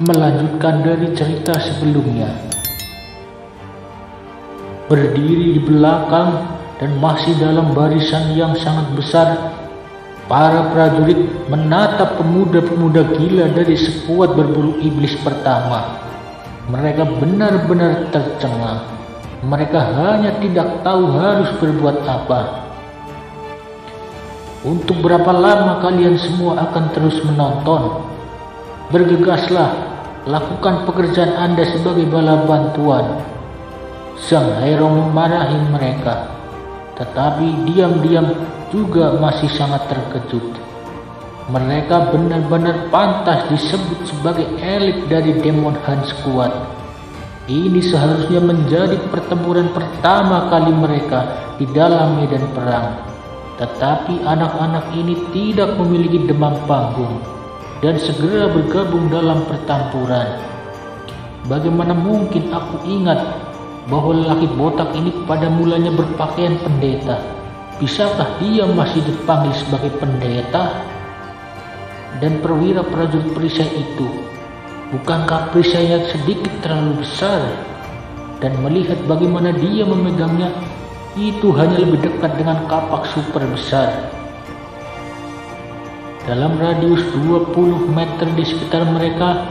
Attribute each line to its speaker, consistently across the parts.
Speaker 1: melanjutkan dari cerita sebelumnya. Berdiri di belakang dan masih dalam barisan yang sangat besar, para prajurit menatap pemuda-pemuda gila dari sekuat berbulu iblis pertama. Mereka benar-benar tercengang. Mereka hanya tidak tahu harus berbuat apa. Untuk berapa lama kalian semua akan terus menonton? Bergegaslah, lakukan pekerjaan Anda sebagai bala bantuan. Sang Hero memarahi mereka, tetapi diam-diam juga masih sangat terkejut. Mereka benar-benar pantas disebut sebagai elit dari Demon Hunt Squad. Ini seharusnya menjadi pertempuran pertama kali mereka di dalam medan perang. Tetapi anak-anak ini tidak memiliki demam panggung dan segera bergabung dalam pertempuran. Bagaimana mungkin aku ingat bahwa lelaki botak ini pada mulanya berpakaian pendeta? Bisakah dia masih dipanggil sebagai pendeta? Dan perwira prajurit perisai itu, bukankah perisainya sedikit terlalu besar? Dan melihat bagaimana dia memegangnya, itu hanya lebih dekat dengan kapak super besar. Dalam radius 20 meter di sekitar mereka,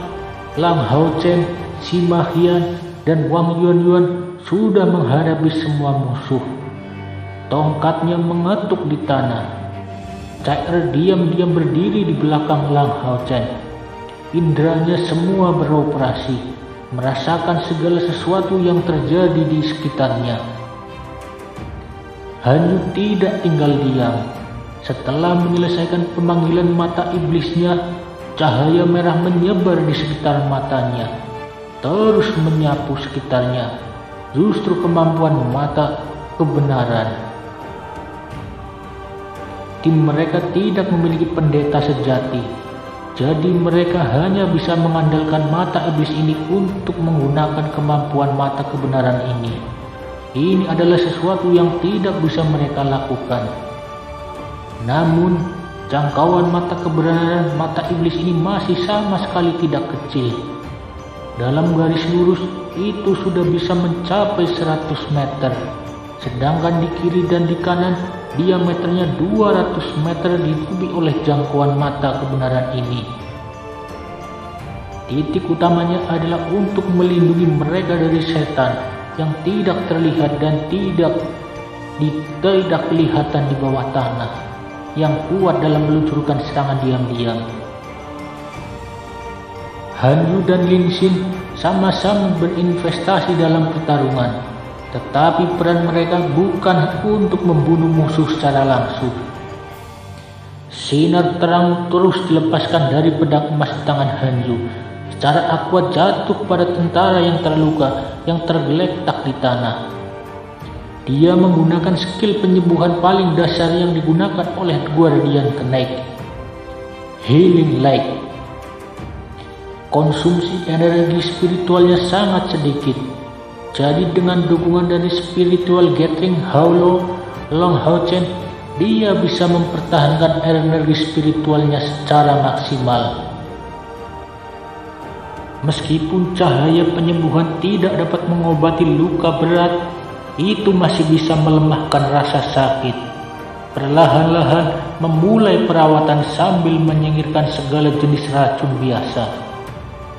Speaker 1: Lang Hao Chen, Sima Hian, dan Wang Yuan sudah menghadapi semua musuh. Tongkatnya mengetuk di tanah. Cai Er diam-diam berdiri di belakang Lang Hao Chen. Indranya semua beroperasi, merasakan segala sesuatu yang terjadi di sekitarnya. Han Yu tidak tinggal diam. Setelah menyelesaikan pemanggilan mata iblisnya, cahaya merah menyebar di sekitar matanya, terus menyapu sekitarnya. Justru kemampuan mata kebenaran. Tim mereka tidak memiliki pendeta sejati, jadi mereka hanya bisa mengandalkan mata iblis ini untuk menggunakan kemampuan mata kebenaran ini. Ini adalah sesuatu yang tidak bisa mereka lakukan. Namun, jangkauan mata kebenaran mata iblis ini masih sama sekali tidak kecil. Dalam garis lurus itu sudah bisa mencapai 100 meter, sedangkan di kiri dan di kanan diameternya 200 meter ditutupi oleh jangkauan mata kebenaran ini. Titik utamanya adalah untuk melindungi mereka dari setan yang tidak terlihat dan tidak kelihatan di bawah tanah, yang kuat dalam meluncurkan serangan diam-diam. Han Yu dan Lin Xin sama-sama berinvestasi dalam pertarungan, tetapi peran mereka bukan untuk membunuh musuh secara langsung. Sinar terang terus dilepaskan dari pedang emas di tangan Han Yu. Secara akuat jatuh pada tentara yang terluka yang tergeletak di tanah. Dia menggunakan skill penyembuhan paling dasar yang digunakan oleh Guardian Knight, Healing Light. Konsumsi energi spiritualnya sangat sedikit. Jadi dengan dukungan dari spiritual gathering Haulo Lang Hao Chen, dia bisa mempertahankan energi spiritualnya secara maksimal. Meskipun cahaya penyembuhan tidak dapat mengobati luka berat, itu masih bisa melemahkan rasa sakit. Perlahan-lahan memulai perawatan sambil menyingkirkan segala jenis racun biasa.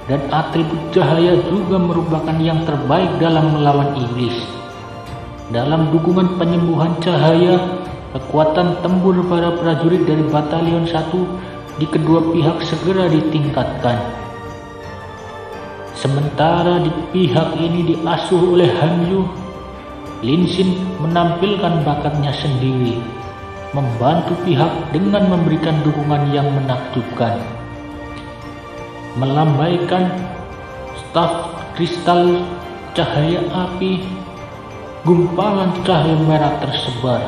Speaker 1: Dan atribut cahaya juga merupakan yang terbaik dalam melawan iblis. Dalam dukungan penyembuhan cahaya, kekuatan tempur para prajurit dari Batalion 1 di kedua pihak segera ditingkatkan. Sementara di pihak ini diasuh oleh Han Yu, Lin Xin menampilkan bakatnya sendiri, membantu pihak dengan memberikan dukungan yang menakjubkan. Melambaikan staf kristal cahaya api, gumpalan cahaya merah tersebar.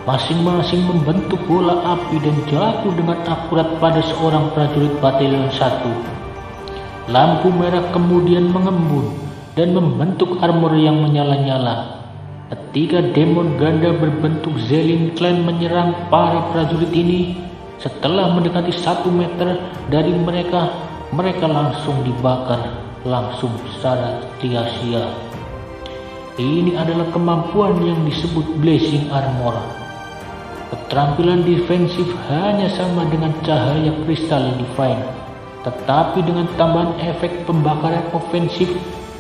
Speaker 1: Masing-masing membentuk bola api dan jatuh dengan akurat pada seorang prajurit Batalion 1. Lampu merah kemudian mengembun dan membentuk armor yang menyala-nyala. Ketika demon ganda berbentuk Zelin Clan menyerang para prajurit ini, setelah mendekati 1 meter dari mereka, mereka langsung dibakar langsung secara sia-sia. Ini adalah kemampuan yang disebut Blazing Armor. Keterampilan defensif hanya sama dengan cahaya kristal Divine, tetapi dengan tambahan efek pembakaran ofensif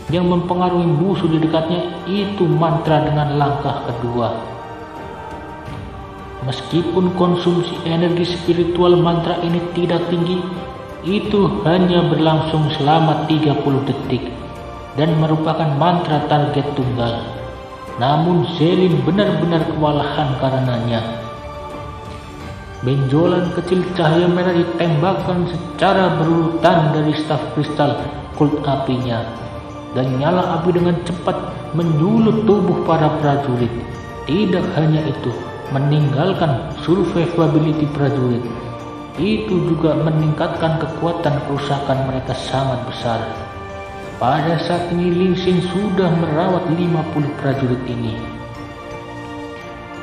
Speaker 1: yang mempengaruhi musuh di dekatnya, itu mantra dengan langkah kedua. Meskipun konsumsi energi spiritual mantra ini tidak tinggi, itu hanya berlangsung selama 30 detik dan merupakan mantra target tunggal. Namun Zelin benar-benar kewalahan karenanya. Benjolan kecil cahaya merah ditembakkan secara berurutan dari staf kristal kult apinya, dan nyala api dengan cepat menyulut tubuh para prajurit. Tidak hanya itu, meninggalkan survivability prajurit, itu juga meningkatkan kekuatan kerusakan mereka sangat besar. Pada saat ini Ling Xin sudah merawat 50 prajurit ini.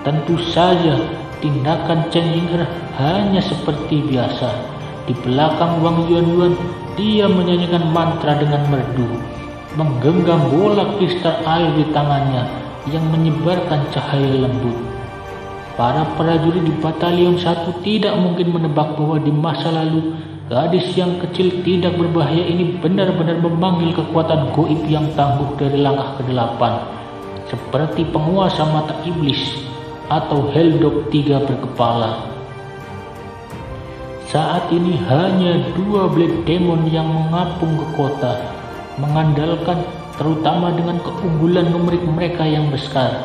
Speaker 1: Tentu saja tindakan Chen Ying'er hanya seperti biasa. Di belakang Wang Yuanyuan, dia menyanyikan mantra dengan merdu, menggenggam bola kristal air di tangannya yang menyebarkan cahaya lembut. Para prajurit di Batalion 1 tidak mungkin menebak bahwa di masa lalu gadis yang kecil tidak berbahaya ini benar-benar memanggil kekuatan goib yang tangguh dari langkah ke-8, seperti penguasa mata iblis atau Helldog 3 berkepala. Saat ini hanya 2 Blade Demon yang mengapung ke kota, mengandalkan terutama dengan keunggulan numerik mereka yang besar.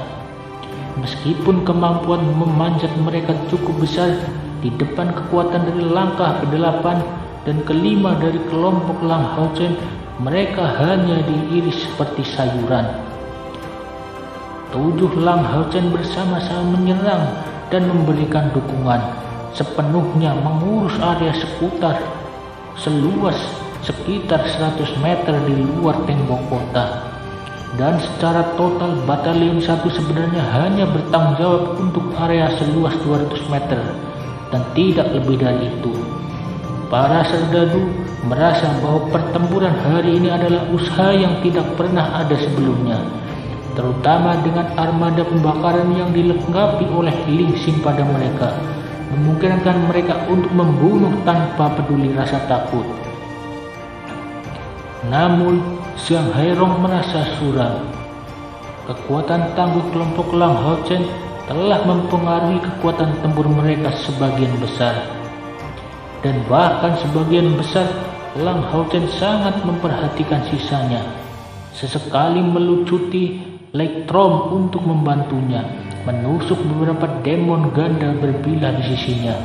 Speaker 1: Meskipun kemampuan memanjat mereka cukup besar, di depan kekuatan dari langkah ke-8 dan ke-5 dari kelompok Lang Hao-Chen, mereka hanya diiris seperti sayuran. 7 Lang Hao-Chen bersama-sama menyerang dan memberikan dukungan, sepenuhnya mengurus area seputar seluas sekitar 100 meter di luar tembok kota. Dan secara total Batalion 1 sebenarnya hanya bertanggung jawab untuk area seluas 200 meter dan tidak lebih dari itu. Para serdadu merasa bahwa pertempuran hari ini adalah usaha yang tidak pernah ada sebelumnya, terutama dengan armada pembakaran yang dilengkapi oleh Ling Xin pada mereka, memungkinkan mereka untuk membunuh tanpa peduli rasa takut. Namun Xiang Hairong merasa suram. Kekuatan tangguh kelompok Lang Hao-Chen telah mempengaruhi kekuatan tempur mereka sebagian besar, dan bahkan sebagian besar Lang Hao-Chen sangat memperhatikan sisanya, sesekali melucuti Lake Trom untuk membantunya menusuk beberapa demon ganda berbilah di sisinya.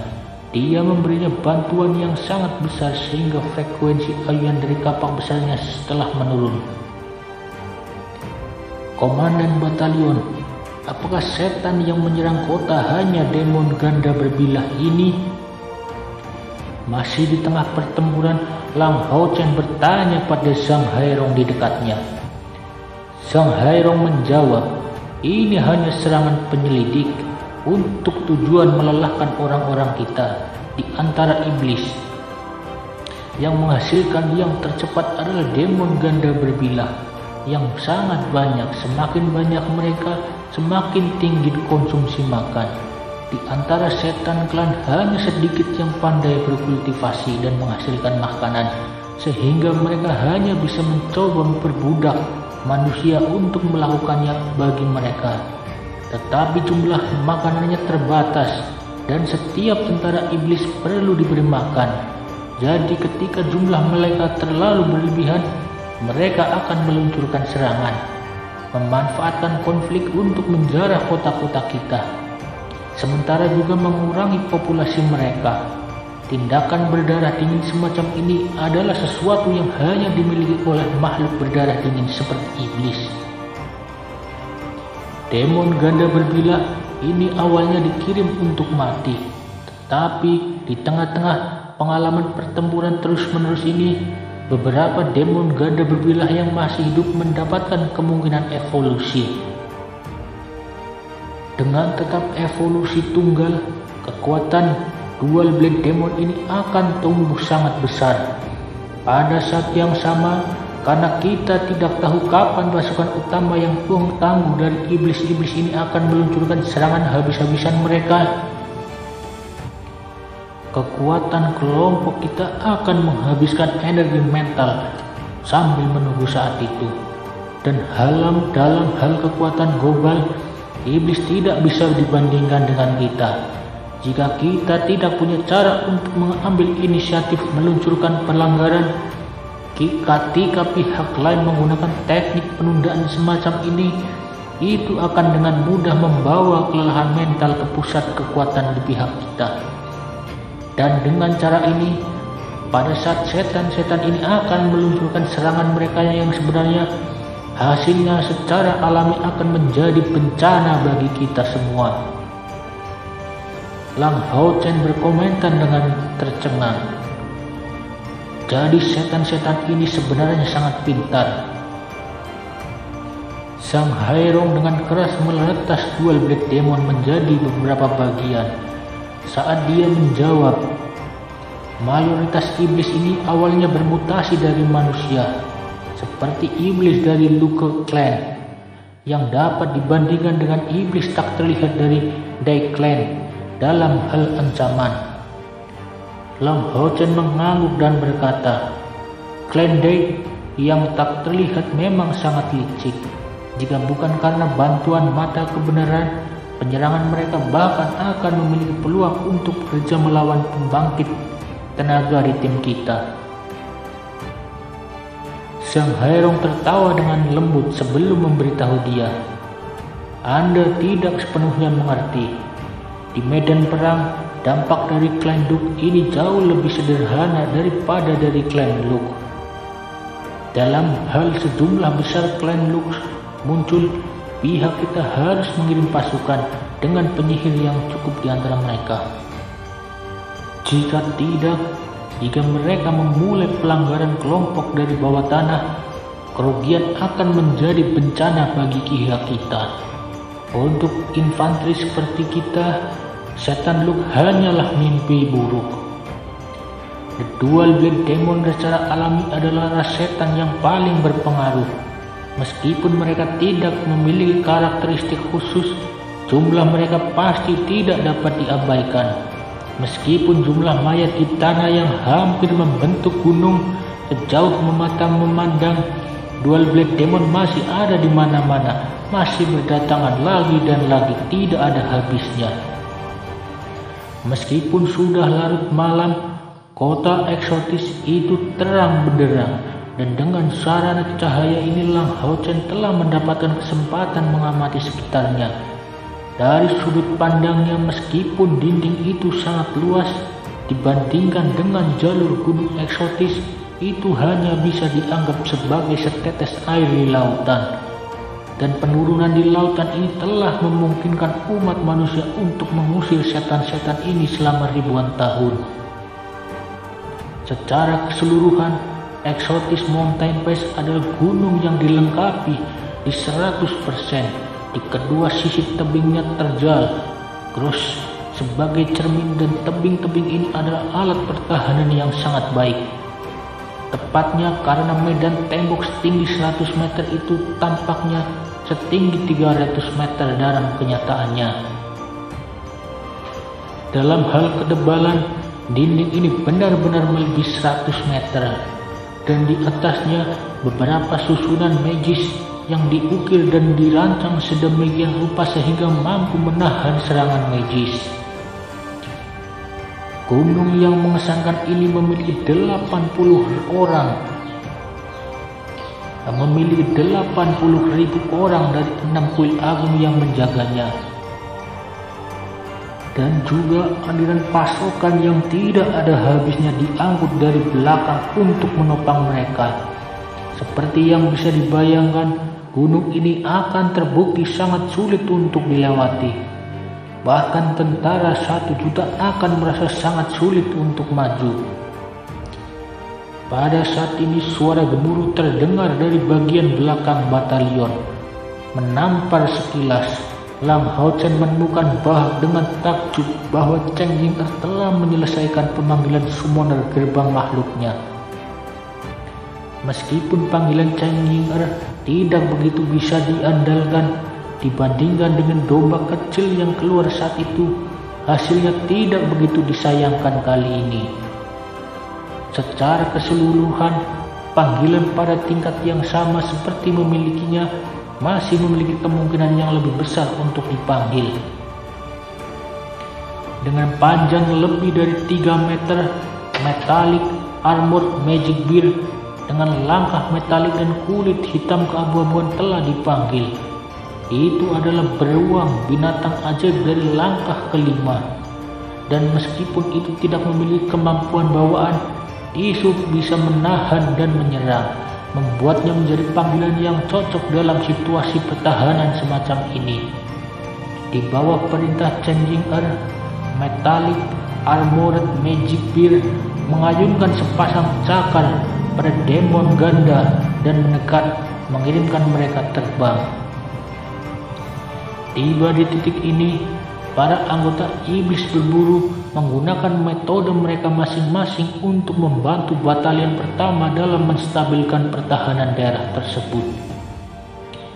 Speaker 1: Dia memberinya bantuan yang sangat besar sehingga frekuensi ayunan dari kapak besarnya setelah menurun. Komandan batalion, apakah setan yang menyerang kota hanya demon ganda berbilah ini? Masih di tengah pertempuran, Lang Hao-Chen bertanya pada Zhang Hairong di dekatnya. Zhang Hairong menjawab, ini hanya serangan penyelidik untuk tujuan melelahkan orang-orang kita di antara iblis. Yang menghasilkan yang tercepat adalah demon ganda berbilah yang sangat banyak. Semakin banyak mereka, semakin tinggi konsumsi makan. Di antara setan klan hanya sedikit yang pandai berkultivasi dan menghasilkan makanan, sehingga mereka hanya bisa mencoba memperbudak manusia untuk melakukannya bagi mereka. Tetapi jumlah makanannya terbatas dan setiap tentara iblis perlu diberi makan. Jadi ketika jumlah mereka terlalu berlebihan, mereka akan meluncurkan serangan, memanfaatkan konflik untuk menjarah kota-kota kita, sementara juga mengurangi populasi mereka. Tindakan berdarah dingin semacam ini adalah sesuatu yang hanya dimiliki oleh makhluk berdarah dingin seperti iblis. Demon ganda berbilah ini awalnya dikirim untuk mati, tetapi di tengah-tengah pengalaman pertempuran terus-menerus ini, beberapa demon ganda berbilah yang masih hidup mendapatkan kemungkinan evolusi. Dengan tetap evolusi tunggal, kekuatan dual blade demon ini akan tumbuh sangat besar. Pada saat yang sama, karena kita tidak tahu kapan pasukan utama yang tangguh dari iblis-iblis ini akan meluncurkan serangan habis-habisan mereka, kekuatan kelompok kita akan menghabiskan energi mental sambil menunggu saat itu. Dan dalam hal kekuatan global, iblis tidak bisa dibandingkan dengan kita. Jika kita tidak punya cara untuk mengambil inisiatif meluncurkan pelanggaran, ketika pihak lain menggunakan teknik penundaan semacam ini, itu akan dengan mudah membawa kelelahan mental ke pusat kekuatan di pihak kita. Dan dengan cara ini, pada saat setan-setan ini akan meluncurkan serangan mereka yang sebenarnya, hasilnya secara alami akan menjadi bencana bagi kita semua. Lang Hao Chen berkomentar dengan tercengang. Jadi setan-setan ini sebenarnya sangat pintar. Sang Hairong dengan keras meletas Dual Black Demon menjadi beberapa bagian. Saat dia menjawab, mayoritas iblis ini awalnya bermutasi dari manusia, seperti iblis dari Luke Clan, yang dapat dibandingkan dengan iblis tak terlihat dari Dai Clan dalam hal ancaman. Lang Hao Chen mengangguk dan berkata, Clan Dai yang tak terlihat memang sangat licik. Jika bukan karena bantuan mata kebenaran, penyerangan mereka bahkan akan memiliki peluang untuk bekerja melawan pembangkit tenaga di tim kita. Sang Hairong tertawa dengan lembut sebelum memberitahu dia, Anda tidak sepenuhnya mengerti. Di medan perang, dampak dari klan Duke ini jauh lebih sederhana daripada dari klan Luke. Dalam hal sejumlah besar klan Luke muncul, pihak kita harus mengirim pasukan dengan penyihir yang cukup di antara mereka. Jika tidak, jika mereka memulai pelanggaran kelompok dari bawah tanah, kerugian akan menjadi bencana bagi pihak kita. Untuk infanteri seperti kita, setan Luke hanyalah mimpi buruk. The Dual Black Demon secara alami adalah ras setan yang paling berpengaruh. Meskipun mereka tidak memiliki karakteristik khusus, jumlah mereka pasti tidak dapat diabaikan. Meskipun jumlah mayat di tanah yang hampir membentuk gunung, sejauh mata memandang, Dual Black Demon masih ada di mana-mana, masih berdatangan lagi dan lagi, tidak ada habisnya. Meskipun sudah larut malam, kota eksotis itu terang benderang, dan dengan sarana cahaya ini Lang Hao Chen telah mendapatkan kesempatan mengamati sekitarnya. Dari sudut pandangnya, meskipun dinding itu sangat luas dibandingkan dengan jalur gunung eksotis, itu hanya bisa dianggap sebagai setetes air di lautan. Dan penurunan di lautan ini telah memungkinkan umat manusia untuk mengusir setan-setan ini selama ribuan tahun. Secara keseluruhan, Exotis Mountain Pass adalah gunung yang dilengkapi di 100%. Di kedua sisi tebingnya terjal, cross sebagai cermin, dan tebing-tebing ini adalah alat pertahanan yang sangat baik. Tepatnya karena medan tembok setinggi 100 meter itu tampaknya setinggi 300 meter dalam kenyataannya. Dalam hal ketebalan, dinding ini benar-benar melebihi 100 meter, dan di atasnya beberapa susunan magis yang diukir dan dirancang sedemikian rupa sehingga mampu menahan serangan magis. Gunung yang mengesankan ini memiliki 80.000 orang dari 6 kuil agung yang menjaganya, dan juga aliran pasokan yang tidak ada habisnya diangkut dari belakang untuk menopang mereka. Seperti yang bisa dibayangkan, gunung ini akan terbukti sangat sulit untuk dilewati. Bahkan tentara 1 juta akan merasa sangat sulit untuk maju. Pada saat ini suara gemuruh terdengar dari bagian belakang batalion. Menampar sekilas, Lang Hao Chen menemukan dengan takjub bahwa Cheng Ying telah menyelesaikan pemanggilan summoner gerbang makhluknya. Meskipun panggilan Chen Ying-er tidak begitu bisa diandalkan dibandingkan dengan domba kecil yang keluar saat itu, hasilnya tidak begitu disayangkan kali ini. Secara keseluruhan, panggilan pada tingkat yang sama seperti memilikinya masih memiliki kemungkinan yang lebih besar untuk dipanggil. Dengan panjang lebih dari 3 meter, Metallic Armored Magic Bear dengan langkah metalik dan kulit hitam keabu-abuan telah dipanggil. Itu adalah beruang binatang ajaib dari langkah kelima. Dan meskipun itu tidak memiliki kemampuan bawaan, itu bisa menahan dan menyerang, membuatnya menjadi panggilan yang cocok dalam situasi pertahanan semacam ini. Di bawah perintah Chen Ying-er, Metallic Armored Magic Bear mengayunkan sepasang cakar pada demon ganda dan mendekat, mengirimkan mereka terbang. Tiba di titik ini, para anggota iblis berburu menggunakan metode mereka masing-masing untuk membantu batalion pertama dalam menstabilkan pertahanan daerah tersebut.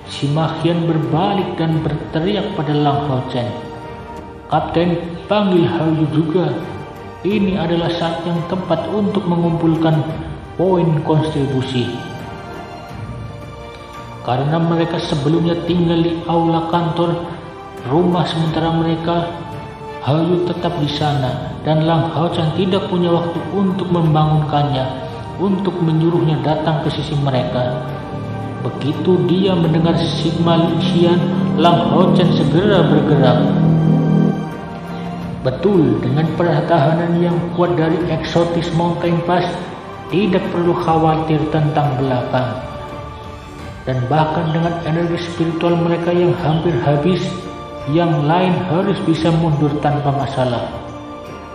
Speaker 1: Sima Qian berbalik dan berteriak pada Lang Hao Chen, "Kapten, panggil Hao Yu juga. Ini adalah saat yang tepat untuk mengumpulkan poin kontribusi." Karena mereka sebelumnya tinggal di aula kantor rumah sementara mereka, Hao Yu tetap di sana dan Lang Hao Chen tidak punya waktu untuk membangunkannya, untuk menyuruhnya datang ke sisi mereka. Begitu dia mendengar Sigma Qian, Lang Hao Chen segera bergerak. Betul, dengan pertahanan yang kuat dari Exotic Mountain Pass, tidak perlu khawatir tentang belakang. Dan bahkan dengan energi spiritual mereka yang hampir habis, yang lain harus bisa mundur tanpa masalah.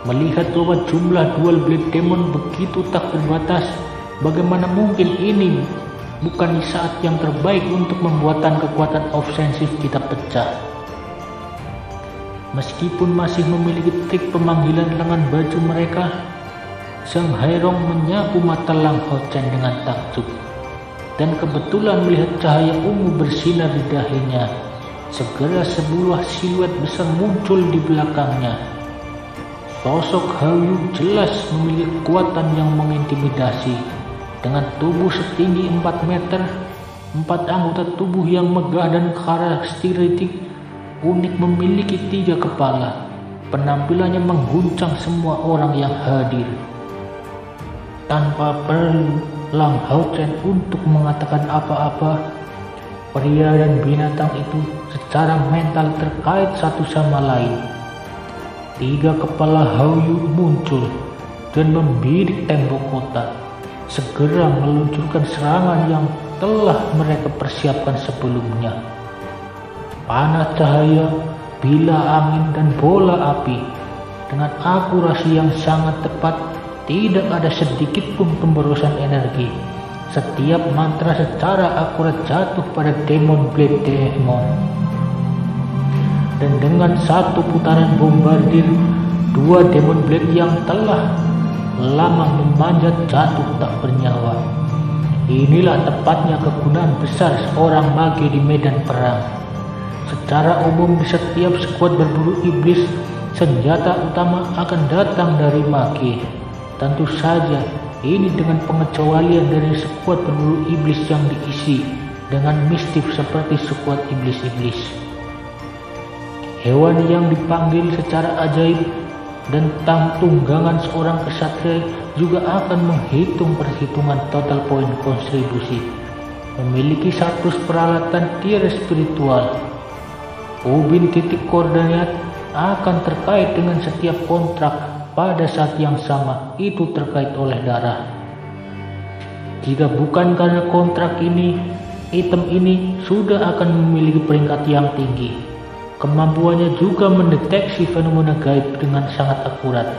Speaker 1: Melihat bahwa jumlah dual blade demon begitu tak terbatas, bagaimana mungkin ini bukan saat yang terbaik untuk membuatkan kekuatan ofensif kita pecah. Meskipun masih memiliki trik pemanggilan lengan baju mereka, Sang Hairong menyapu mata Lang Hao Chen dengan takjub. Dan kebetulan melihat cahaya ungu bersinar di dahinya, segera sebuah siluet besar muncul di belakangnya. Sosok Hao Yu jelas memiliki kekuatan yang mengintimidasi. Dengan tubuh setinggi 4 meter, 4 anggota tubuh yang megah dan karakteristik unik, memiliki 3 kepala. Penampilannya mengguncang semua orang yang hadir. Tanpa perlu Lang Hao Chen untuk mengatakan apa-apa, pria dan binatang itu secara mental terkait satu sama lain. 3 kepala Hao Yu muncul dan membidik tembok kota, segera meluncurkan serangan yang telah mereka persiapkan sebelumnya. Panah cahaya, bila angin, dan bola api dengan akurasi yang sangat tepat. Tidak ada sedikit pun pemborosan energi. Setiap mantra secara akurat jatuh pada Demon Blade Demon. Dan dengan satu putaran bombardir, 2 Demon Blade yang telah lama memanjat jatuh tak bernyawa. Inilah tepatnya kegunaan besar seorang mage di medan perang. Secara umum di setiap skuad berburu iblis, senjata utama akan datang dari mage. Tentu saja ini dengan pengecualian dari skuad berburu iblis yang diisi dengan mistif seperti skuad iblis-iblis. Hewan yang dipanggil secara ajaib dan tunggangan seorang kesatria juga akan menghitung perhitungan total poin kontribusi. Memiliki 100 peralatan tier spiritual. Ubin titik koordinat akan terkait dengan setiap kontrak. Pada saat yang sama, itu terkait oleh darah. Jika bukan karena kontrak ini, item ini sudah akan memiliki peringkat yang tinggi. Kemampuannya juga mendeteksi fenomena gaib dengan sangat akurat.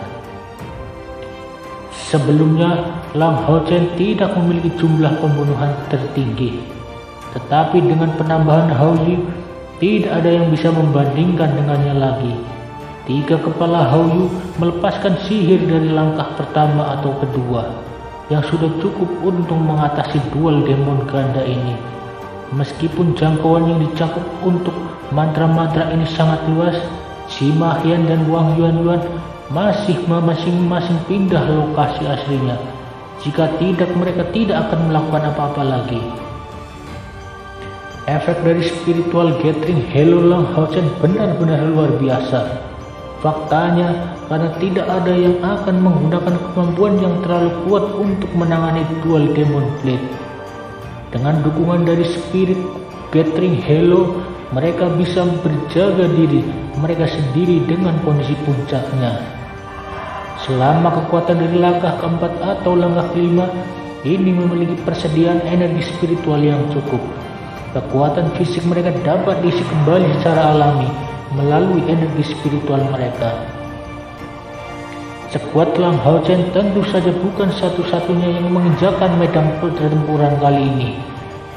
Speaker 1: Sebelumnya, Lang Hao Chen tidak memiliki jumlah pembunuhan tertinggi. Tetapi dengan penambahan Hao Yu, tidak ada yang bisa membandingkan dengannya lagi. 3 kepala Hao Yu melepaskan sihir dari langkah pertama atau kedua. yang sudah cukup untuk mengatasi duel demon ganda ini. Meskipun jangkauan yang dicakup untuk mantra-mantra ini sangat luas, Sima Qian dan Wang Yuanyuan masih masing-masing pindah lokasi aslinya. Jika tidak, mereka tidak akan melakukan apa-apa lagi. Efek dari spiritual gathering Hello Lang Haochen benar-benar luar biasa. Faktanya, karena tidak ada yang akan menggunakan kemampuan yang terlalu kuat untuk menangani duel Demon Blade. Dengan dukungan dari spirit gathering Hello, mereka bisa berjaga diri mereka sendiri dengan kondisi puncaknya. Selama kekuatan dari langkah keempat atau langkah kelima ini memiliki persediaan energi spiritual yang cukup, kekuatan fisik mereka dapat diisi kembali secara alami melalui energi spiritual mereka. Sekuat Lang Haochen tentu saja bukan satu-satunya yang menginjakan medan pertempuran kali ini.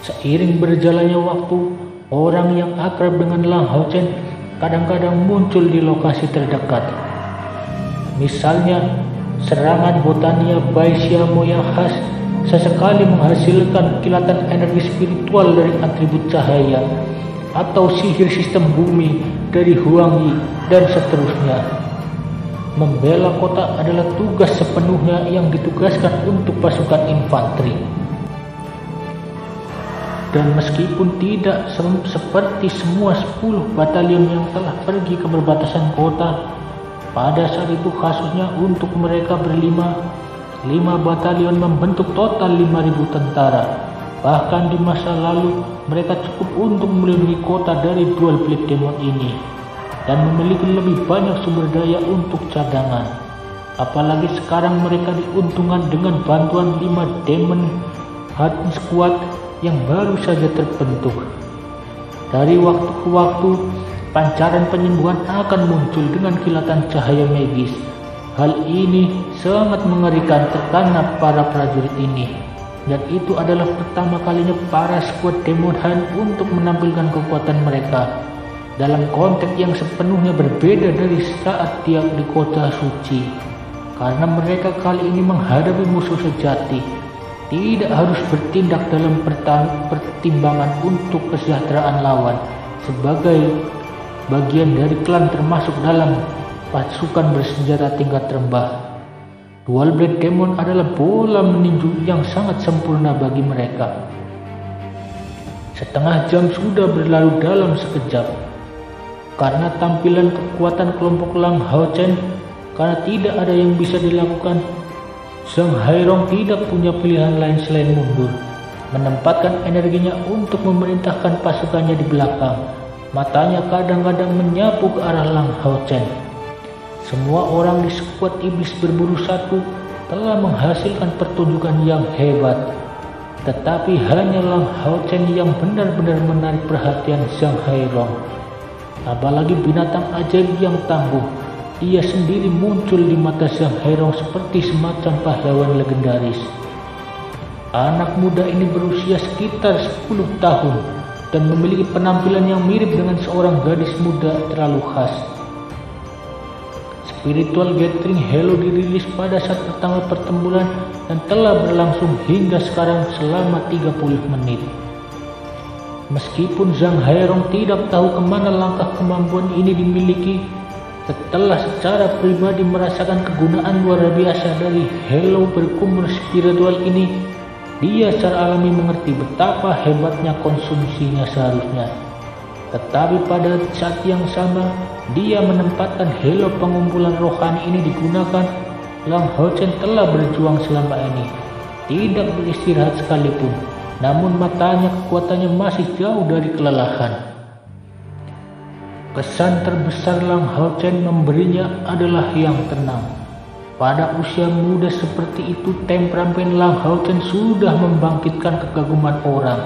Speaker 1: Seiring berjalannya waktu, orang yang akrab dengan Lang Haochen kadang-kadang muncul di lokasi terdekat. Misalnya, serangan Botania Baishiamo yang khas sesekali menghasilkan kilatan energi spiritual dari atribut cahaya, atau sihir sistem bumi dari Huang Yi, dan seterusnya. Membela kota adalah tugas sepenuhnya yang ditugaskan untuk pasukan infanteri. Dan meskipun tidak seperti semua 10 batalion yang telah pergi ke perbatasan kota, pada saat itu kasusnya untuk mereka berlima, 5 batalion membentuk total 5.000 tentara. Bahkan di masa lalu, mereka cukup untuk melindungi kota dari duel Blade Demon ini, dan memiliki lebih banyak sumber daya untuk cadangan. Apalagi sekarang mereka diuntungkan dengan bantuan 5 Demon Hunting Squad yang baru saja terbentuk. Dari waktu ke waktu, pancaran penyembuhan akan muncul dengan kilatan cahaya magis. Hal ini sangat mengerikan terhadap para prajurit ini, dan itu adalah pertama kalinya para skuad Demon Hunt untuk menampilkan kekuatan mereka dalam konteks yang sepenuhnya berbeda dari saat dia di kota suci. Karena mereka kali ini menghadapi musuh sejati, tidak harus bertindak dalam pertimbangan untuk kesejahteraan lawan sebagai bagian dari klan termasuk dalam pasukan bersenjata tingkat rendah. Duel Blade Demon adalah bola meninju yang sangat sempurna bagi mereka. Setengah jam sudah berlalu dalam sekejap. Karena tampilan kekuatan kelompok Lang Haochen, karena tidak ada yang bisa dilakukan, Zhang Hairong tidak punya pilihan lain selain mundur, menempatkan energinya untuk memerintahkan pasukannya di belakang. Matanya kadang-kadang menyapu ke arah Lang Haochen. Semua orang di skuad iblis berburu satu telah menghasilkan pertunjukan yang hebat, tetapi hanya Lang Haochen yang benar-benar menarik perhatian Zhang Hairong. Apalagi binatang ajaib yang tangguh, ia sendiri muncul di mata Zhang Hairong seperti semacam pahlawan legendaris. Anak muda ini berusia sekitar 10 tahun dan memiliki penampilan yang mirip dengan seorang gadis muda terlalu khas. Spiritual Gathering Hello dirilis pada saat pertama pertempuran dan telah berlangsung hingga sekarang selama 30 menit. Meskipun Zhang Hairong tidak tahu kemana langkah kemampuan ini dimiliki, setelah secara pribadi merasakan kegunaan luar biasa dari Hello berkumur spiritual ini, dia secara alami mengerti betapa hebatnya konsumsinya seharusnya. Tetapi pada saat yang sama, dia menempatkan Hello pengumpulan rohani ini digunakan. Lang Haochen telah berjuang selama ini, tidak beristirahat sekalipun, namun matanya kekuatannya masih jauh dari kelelahan. Kesan terbesar Lang Haochen memberinya adalah yang tenang. Pada usia muda seperti itu, temperamen Lang Haochen sudah membangkitkan kekaguman orang.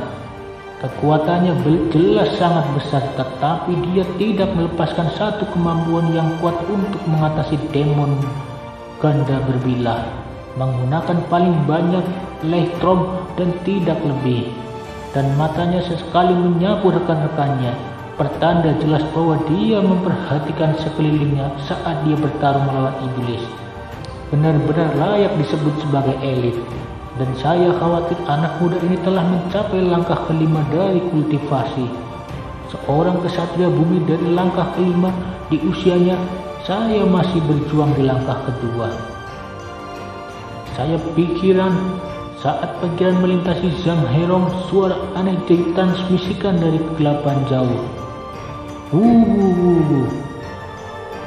Speaker 1: Kekuatannya jelas sangat besar, tetapi dia tidak melepaskan satu kemampuan yang kuat untuk mengatasi demon ganda berbilah, menggunakan paling banyak Leichtrom dan tidak lebih. Dan matanya sesekali menyapu rekan-rekannya, pertanda jelas bahwa dia memperhatikan sekelilingnya saat dia bertarung melawan iblis. Benar-benar layak disebut sebagai elit. Dan saya khawatir anak muda ini telah mencapai langkah kelima dari kultivasi. Seorang kesatria bumi dari langkah kelima di usianya, saya masih berjuang di langkah kedua. Saya pikiran saat pikiran melintasi Zhang Herong, suara aneh ditransmisikan dari kegelapan jauh.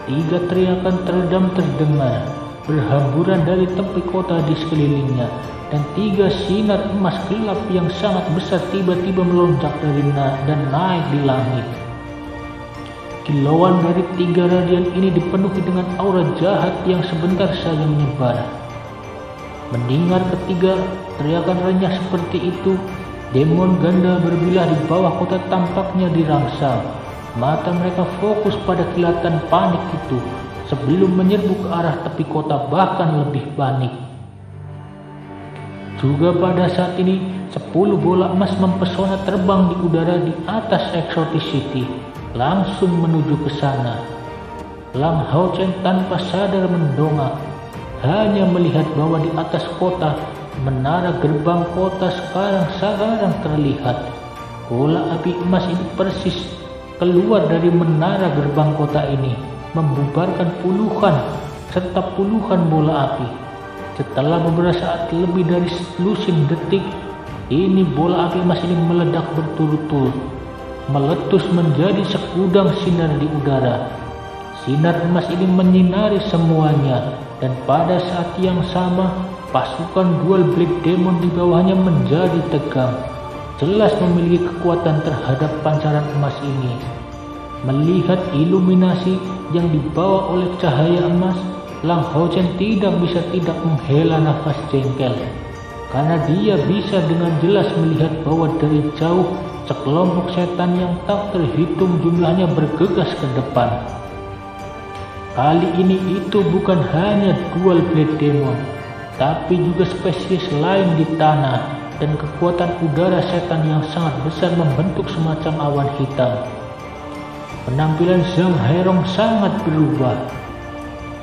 Speaker 1: Tiga teriakan teredam terdengar berhamburan dari tepi kota di sekelilingnya, dan tiga sinar emas gelap yang sangat besar tiba-tiba melonjak dan naik di langit. Kilauan dari tiga radian ini dipenuhi dengan aura jahat yang sebentar saja menyebar. Mendengar ketiga teriakan renyah seperti itu, demon ganda berbilah di bawah kota tampaknya dirangsang. Mata mereka fokus pada kilatan panik itu sebelum menyerbu ke arah tepi kota, bahkan lebih panik. Juga pada saat ini 10 bola emas mempesona terbang di udara di atas Exotic City, langsung menuju ke sana. Lang Hao Chen tanpa sadar mendongak, hanya melihat bahwa di atas kota, menara gerbang kota sekarang terlihat. Bola api emas ini persis keluar dari menara gerbang kota ini, membubarkan puluhan bola api. Setelah beberapa saat lebih dari lusin detik, ini bola api emas ini meledak berturut-turut, meletus menjadi segudang sinar di udara. Sinar emas ini menyinari semuanya, dan pada saat yang sama, pasukan Dual Blade Demon di bawahnya menjadi tegang, jelas memiliki kekuatan terhadap pancaran emas ini. Melihat iluminasi yang dibawa oleh cahaya emas, Lang Hao Chen tidak bisa tidak menghela nafas jengkel, karena dia bisa dengan jelas melihat bahwa dari jauh sekelompok setan yang tak terhitung jumlahnya bergegas ke depan. Kali ini itu bukan hanya Dual Blade Demon, tapi juga spesies lain di tanah, dan kekuatan udara setan yang sangat besar membentuk semacam awan hitam. Penampilan Zhang Herong sangat berubah.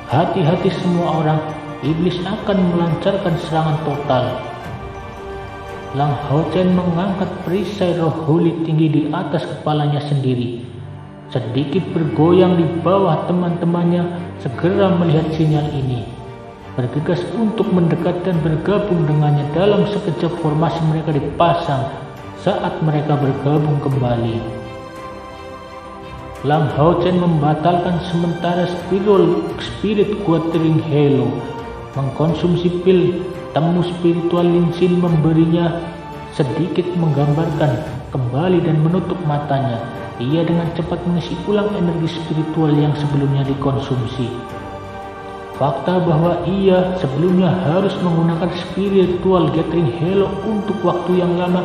Speaker 1: Hati-hati semua orang, iblis akan melancarkan serangan total. Lang Hao Chen mengangkat perisai roh holi tinggi di atas kepalanya sendiri. Sedikit bergoyang di bawah, teman-temannya segera melihat sinyal ini, bergegas untuk mendekat dan bergabung dengannya. Dalam sekejap formasi mereka dipasang saat mereka bergabung kembali. Lang Hao Chen membatalkan sementara Spirit Gathering Halo, mengkonsumsi pil temu spiritual Linsin, memberinya sedikit menggambarkan kembali dan menutup matanya. Ia dengan cepat mengisi ulang energi spiritual yang sebelumnya dikonsumsi. Fakta bahwa ia sebelumnya harus menggunakan Spiritual Gathering Halo untuk waktu yang lama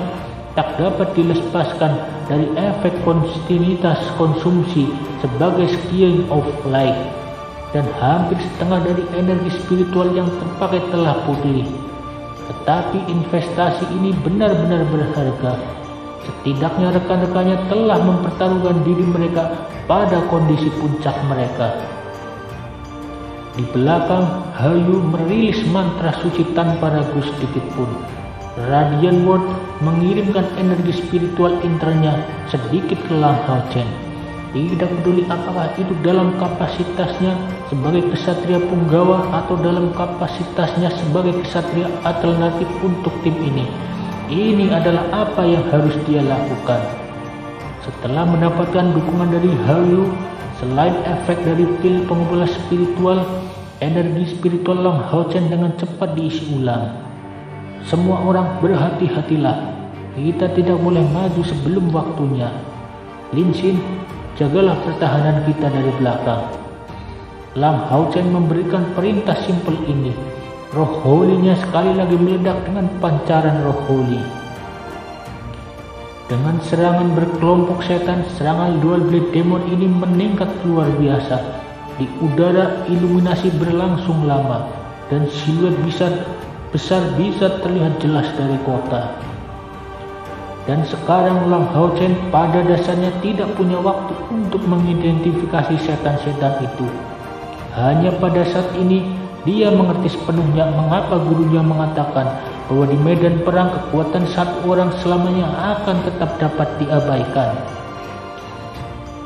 Speaker 1: tak dapat dilepaskan dari efek kontinuitas konsumsi sebagai Science of Light, dan hampir setengah dari energi spiritual yang terpakai telah pulih. Tetapi investasi ini benar-benar berharga. Setidaknya rekan-rekannya telah mempertaruhkan diri mereka pada kondisi puncak mereka. Di belakang, Hayu merilis mantra suci tanpa ragu sedikit pun. Radiant World mengirimkan energi spiritual internya sedikit ke Lang Hao Chen. Tidak peduli apakah itu dalam kapasitasnya sebagai kesatria punggawa atau dalam kapasitasnya sebagai kesatria alternatif untuk tim ini. Ini adalah apa yang harus dia lakukan. Setelah mendapatkan dukungan dari Hayu, selain efek dari pil pengumpulan spiritual, energi spiritual Lang Hao Chen dengan cepat diisi ulang. Semua orang berhati-hatilah, kita tidak boleh maju sebelum waktunya. Linsin, jagalah pertahanan kita dari belakang. Lang Hao Chen memberikan perintah simpel ini. Roh holinya sekali lagi meledak dengan pancaran roh holi. Dengan serangan berkelompok setan, serangan Dual Blade Demon ini meningkat luar biasa. Di udara, iluminasi berlangsung lama, dan siluet besar bisa terlihat jelas dari kota. Dan sekarang Lang Hao Chen pada dasarnya tidak punya waktu untuk mengidentifikasi setan-setan itu. Hanya pada saat ini dia mengerti sepenuhnya mengapa gurunya mengatakan bahwa di medan perang kekuatan satu orang selamanya akan tetap dapat diabaikan.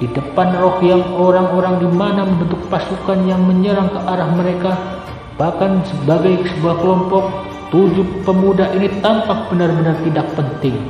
Speaker 1: Di depan roh yang orang-orang di mana membentuk pasukan yang menyerang ke arah mereka, bahkan sebagai sebuah kelompok, 7 pemuda ini tampak benar-benar tidak penting.